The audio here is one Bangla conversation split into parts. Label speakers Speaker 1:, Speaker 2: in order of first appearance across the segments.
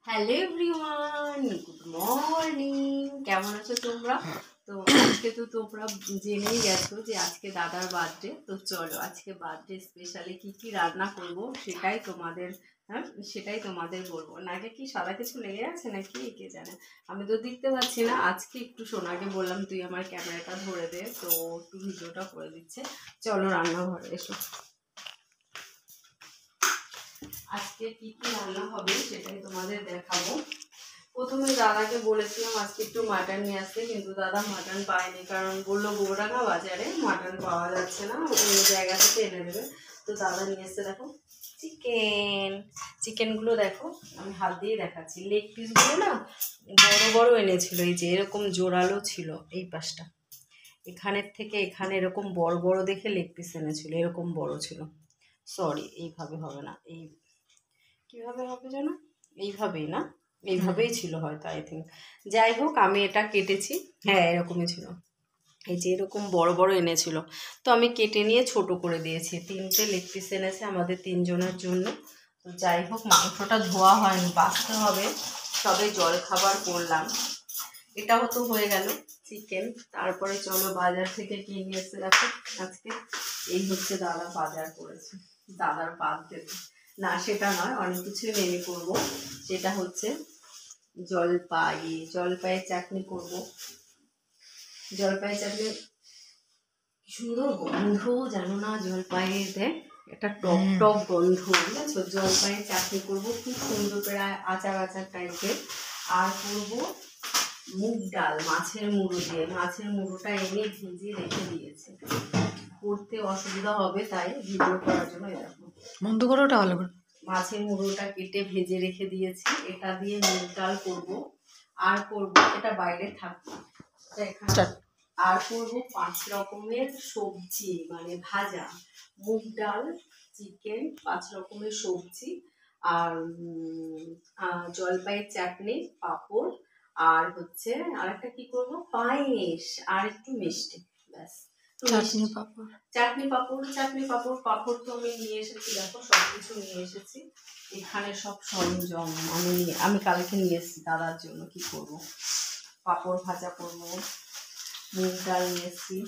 Speaker 1: Hello everyone, good morning. কেমন আছো তোমরা? তো আজকে তো তোমরা জেনেই গেছো যে আজকে দাদার বার্থডে। তো চলো আজকে বার্থডে স্পেশালি কি কি রান্না করব সেটাই তোমাদের বলবো। নাকি কি সাদা কিছু লেগে আছে নাকি কে জানে, আমি তো দেখতে পাচ্ছি না। আজকে একটু সোনাকে বললাম তুই আমার ক্যামেরাটা ধরে দে, তো একটু ভিডিওটা করে দিচ্ছে। চলো রান্নাঘরে এসো। আজকে কি কি রান্না হবে সেটাই তোমাদের দেখাবো। প্রথমে দাদাকে বলেছিলাম আজকে একটু মাটন নিয়ে আসতে, কিন্তু দাদা মাটন পায়নি, কারণ বললো গোবরাঙ্গা বাজারে মাটন পাওয়া যাচ্ছে না, অন্য জায়গা থেকে এনে দেবে। তো দাদা নিয়ে এসছে দেখো চিকেনগুলো দেখো, আমি হাত দিয়ে দেখাচ্ছি। লেগ পিসগুলো না বড় বড় এনেছিল, এই যে এরকম জোরালো ছিল এই পাশটা, এখানের থেকে এখানে এরকম বড় বড় দেখে লেগ পিস এনেছিল, এরকম বড় ছিল। সরি, এইভাবে হবে না, এই কীভাবে হবে যেন, এইভাবেই না, এইভাবেই ছিল হয়তো, আই থিঙ্ক। যাই হোক, আমি এটা কেটেছি, হ্যাঁ এরকমই ছিল, এই যে এরকম বড় বড় এনেছিল। তো আমি কেটে নিয়ে ছোট করে দিয়েছি। 3টে লেগ পিস এনেছে আমাদের 3জনের জন্য। তো যাই হোক, মাংসটা ধোয়া হয়নি, বাছতে হবে, সবে জল খাবার করলাম। এটা হতো হয়ে গেল চিকেন। তারপরে চলো বাজার থেকে কি নিয়ে এসে দেখো। আজকে এই হচ্ছে দাদা বাজার করেছে দাদার বার্থডে। না সেটা নয়, অনেক কিছুই মেনে করবো। সেটা হচ্ছে জলপাইয়ের চাটনি করব। জলপাইয়ের চাটনি সুন্দর গন্ধ, জানো না, জলপাইয়ের দেয় একটা টক টক গন্ধ, বুঝেছো। জলপাইয়ের চাটনি করবো খুব সুন্দর করে, আচার টাইপের। আর করবো মুগ ডাল মাছের মুড়ো দিয়ে। মাছের মুড়োটা এনে ভিজিয়ে রেখে দিয়েছে, করতে অসুবিধা হবে তাই ভিডিও করার জন্য এরকম
Speaker 2: বন্ধ করো, ওটা ভালো করে।
Speaker 1: মাছের মুড়োটা কেটে ভেজে রেখে দিয়েছি, এটা দিয়ে মুগ ডাল করবো। আর করবো, এটা বাইরে থাকবো, আর করবো 5 রকমের সবজি, মানে ভাজা, মুগ ডাল, চিকেন, 5 রকমের সবজি, আর জলপাইয়ের চাটনি, পাঁপড়, আর হচ্ছে আরেকটা কি করবো, পায়েস, আর একটু মিষ্টি, ব্যাস। চাটনি পাঁপড় তো আমি নিয়ে এসেছি, দেখো সব কিছু নিয়ে এসেছি। এখানে সব সরঞ্জাম আমি কালকে নিয়ে এসেছি দাদার জন্য। কি করব, পাঁপড় ভাজা করবো, মুগ ডাল নিয়ে এসেছি,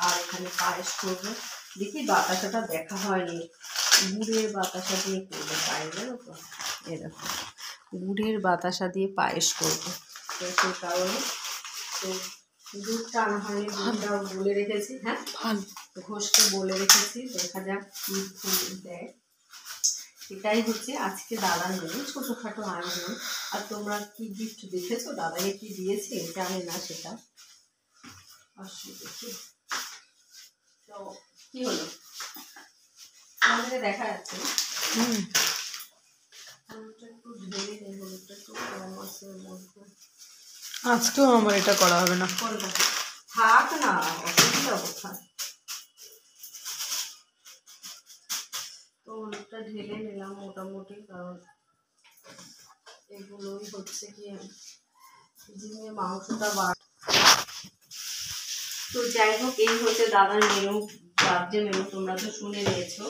Speaker 1: আর এখানে পায়েস করবো। দেখি বাতাসাটা দেখা হয়নি, গুড়ের বাতাসা দিয়ে করবো পায়েস, জানো তো, এরকম গুড়ের বাতাসা দিয়ে পায়েস করবো। তো সেই কারণে তো দুধটা আনা হয়নি, দুধটা বলে রেখেছি, হ্যাঁ ঘষকে বলে রেখেছি, দেখা যাক কি ফুল দেয়। এটাই হচ্ছে আজকে দাদার মেনু, ছোটোখাটো আয়োজন। আর তোমরা কি গিফট দেখেছো, দাদাকে কি দিয়েছে জানি না সেটা, আসলে দেখি। তো কি হলো, আমাদেরকে দেখা যাচ্ছে একটু ঢেলে নেই, হলুদটা একটু কম আছে মধ্যে।
Speaker 2: আজকেও আমার এটা করা হবে না,
Speaker 1: থাক না, অসুবিধা কোথায়। তো হলুদটা ঢেলে নিলাম মোটামুটি, কারণ এগুলোই হচ্ছে কি ঝিঙে মাংসটা তো যাই হোক, এই হচ্ছে দাদার মেনু, বার্থডে মেনু। তোমরা তো শুনে নিয়েছো,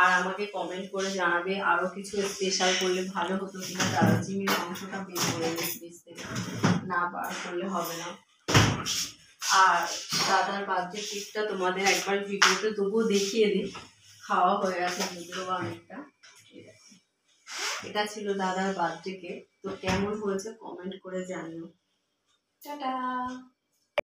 Speaker 1: আর আমাকে কমেন্ট করে জানাবে আরো কিছু স্পেশাল করলে ভালো হতো কিনা। দাদা চিংড়ির মাংসটা বের করে ফ্রিজ থেকে, না বার করলে হবে না। আর দাদার বার্থডে কেকটা তোমাদের একবার ভিডিওতে তবুও দেখিয়ে দিই, খাওয়া হয়ে গেছে ভিডিও অনেকটা। এটা ছিল দাদার বার্থডে কেক। তো কেমন হয়েছে কমেন্ট করে জানিও। টাটা।